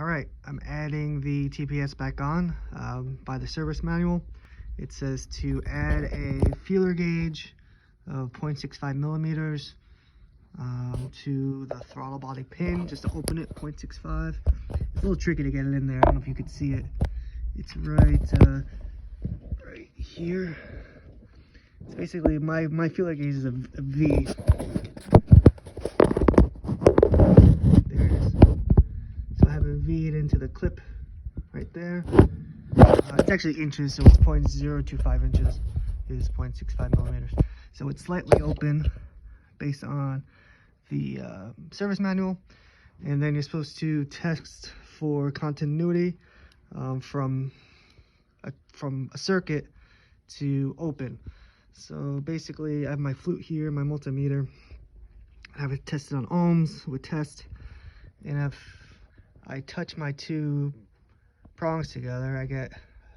All right, I'm adding the TPS back on by the service manual. It says to add a feeler gauge of 0.65 millimeters to the throttle body pin, just to open it, 0.65. It's a little tricky to get it in there. I don't know if you could see it. It's right here. It's basically, my feeler gauge is a V. There it is. So I have a V into the clip right there. It's actually inches, so it's 0.025 inches is 0.65 millimeters. So it's slightly open based on the service manual. And then you're supposed to test for continuity from a circuit to open. So basically I have my flute here, my multimeter. I have it tested on ohms with test, and if I touch my two prongs together, I get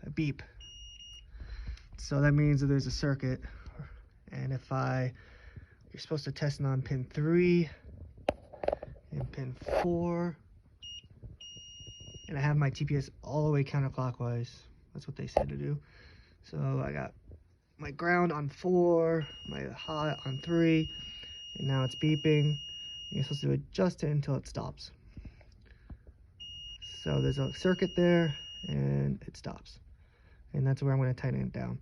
a beep. So that means that there's a circuit. And if you're supposed to test it on pin 3 and pin 4, and I have my TPS all the way counterclockwise. That's what they said to do. So I got my ground on 4, my hot on 3, and now it's beeping. You're supposed to adjust it until it stops. So there's a circuit there, and it stops. And that's where I'm going to tighten it down.